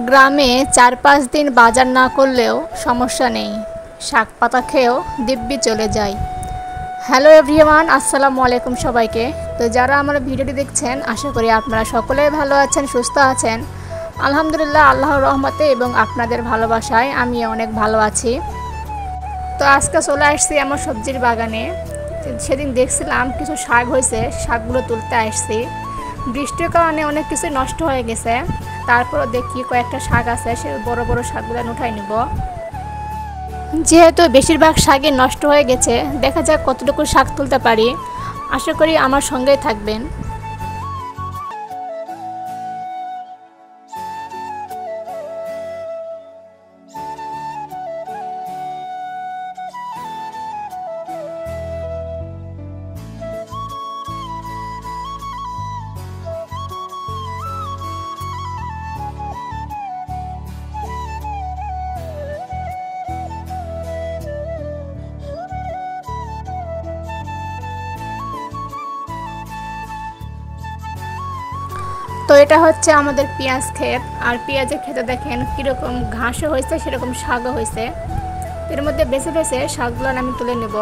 গ্রামে ৪-৫ দিন বাজার না করলেও সমস্যা নেই, শাক পাতা খেয়েও দিব্যি চলে যায়। হ্যালো এভরিওয়ান, আসসালামু আলাইকুম সবাইকে। তো যারা আমার ভিডিওটি দেখছেন, আশা করি আপনারা সকলেই ভালো আছেন, সুস্থ আছেন। আলহামদুলিল্লাহ, আল্লাহর রহমতে এবং আপনাদের ভালোবাসায় আমি অনেক ভালো আছি। তো আজকে চলে আসছি আমার সবজির বাগানে। সেদিন দেখছিলাম কিছু শাক হয়েছে, শাকগুলো তুলতে আসছি। বৃষ্টির কারণে অনেক কিছু নষ্ট হয়ে গেছে, তারপরও দেখি কয়েকটা শাক আছে, সে বড় বড় শাকগুলো উঠাই নিব। যেহেতু বেশিরভাগ শাকই নষ্ট হয়ে গেছে, দেখা যাক কতটুকু শাক তুলতে পারি। আশা করি আমার সঙ্গেই থাকবেন। তো এটা হচ্ছে আমাদের পেঁয়াজ ক্ষেত, আর পেঁয়াজের ক্ষেতে দেখেন কীরকম ঘাসও হয়েছে, সেরকম শাকও হয়েছে। এর মধ্যে বেছে বেছে শাকগুলো আমি তুলে নেব।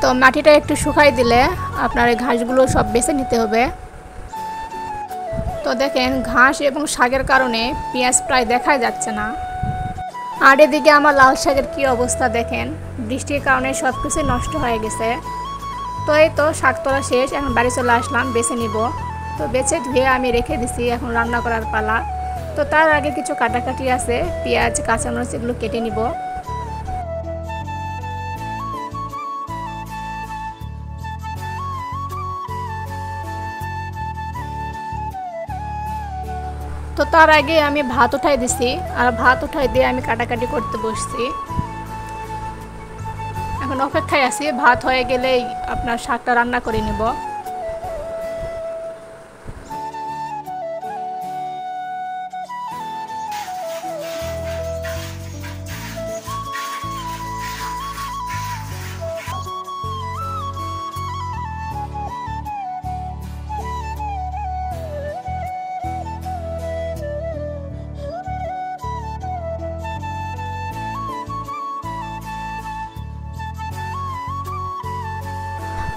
তো মাটিটা একটু শুকাই দিলে আপনার এই ঘাসগুলো সব বেছে নিতে হবে। তো দেখেন ঘাস এবং শাকের কারণে পেঁয়াজ প্রায় দেখাই যাচ্ছে না। আর এদিকে আমার লাল শাকের কী অবস্থা দেখেন, বৃষ্টির কারণে সব কিছু নষ্ট হয়ে গেছে। তো এই তো শাক তোলা শেষ, এখন বাড়ি চলে আসলাম বেছে নিব। তো বেছে ধুয়ে আমি রেখে দিছি, এখন রান্না করার পালা। তো তার আগে কিছু কাটাকাটি আছে, পেঁয়াজ কাঁচামরিচ এগুলো কেটে নিব। তো তার আগে আমি ভাত উঠাই দিছি, আর ভাত উঠাই দিয়ে আমি কাটাকাটি করতে বসছি। এখন অপেক্ষায় আছি, ভাত হয়ে গেলেই আপনার শাকটা রান্না করে নিব।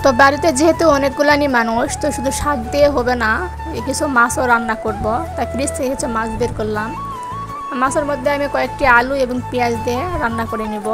তো বাড়িতে যেহেতু অনেকগুলানি মানুষ, তো শুধু শাক দিয়ে হবে না, কিছু মাছও রান্না করব। তাই ফ্রিজ থেকে কিছু মাছ বের করলাম। মাছের মধ্যে আমি কয়েকটি আলু এবং পেঁয়াজ দিয়ে রান্না করে নেব।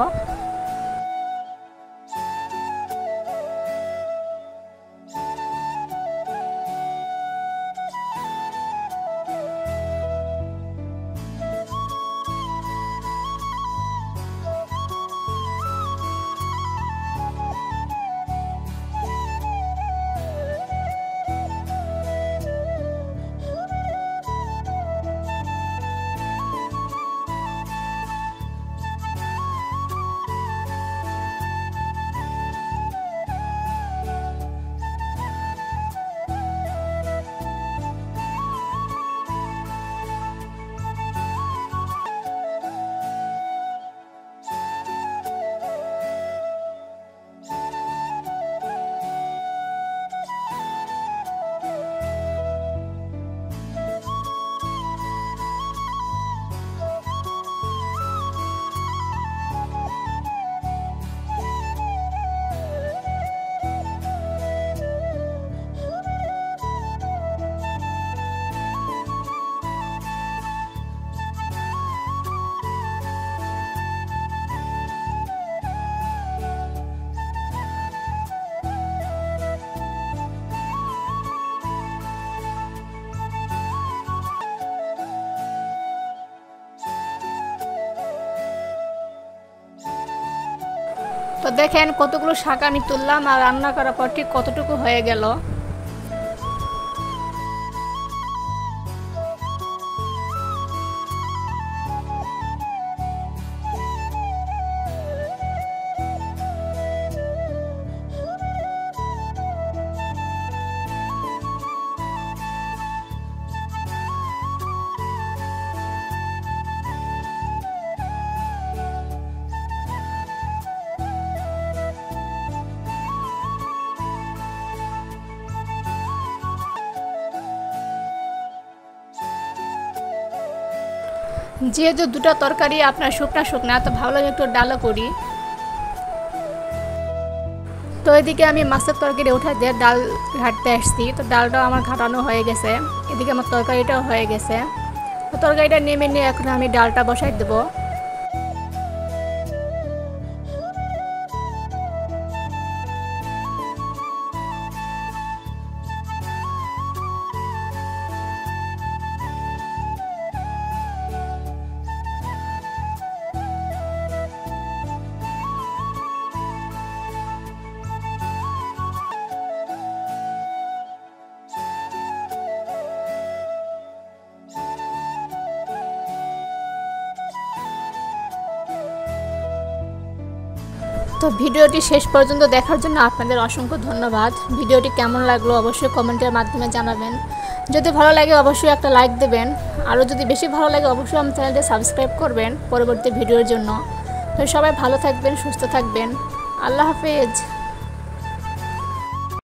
তো দেখেন কতগুলো শাক আমি তুললাম, আর রান্না করার পর ঠিক কতটুকু হয়ে গেল। যেহেতু দুটো তরকারি আপনার শুকনা শুকনা, তো ভাবলাম একটু ডালও করি। তো এদিকে আমি মাছের তরকারি উঠে দিয়ে ডাল ঘাটতে আসছি। তো ডালটাও আমার ঘাটানো হয়ে গেছে, এদিকে আমার তরকারিটাও হয়ে গেছে। তো তরকারিটা নেমে নিয়ে এখন আমি ডালটা বসাই দেবো। তো ভিডিওটি শেষ পর্যন্ত দেখার জন্য আপনাদের অসংখ্য ধন্যবাদ। ভিডিওটি কেমন লাগলো অবশ্যই কমেন্টের মাধ্যমে জানাবেন। যদি ভালো লাগে অবশ্যই একটা লাইক দেবেন। আরও যদি বেশি ভালো লাগে অবশ্যই আমার চ্যানেলটি সাবস্ক্রাইব করবেন পরবর্তী ভিডিওর জন্য। তো সবাই ভালো থাকবেন, সুস্থ থাকবেন। আল্লাহ হাফেজ।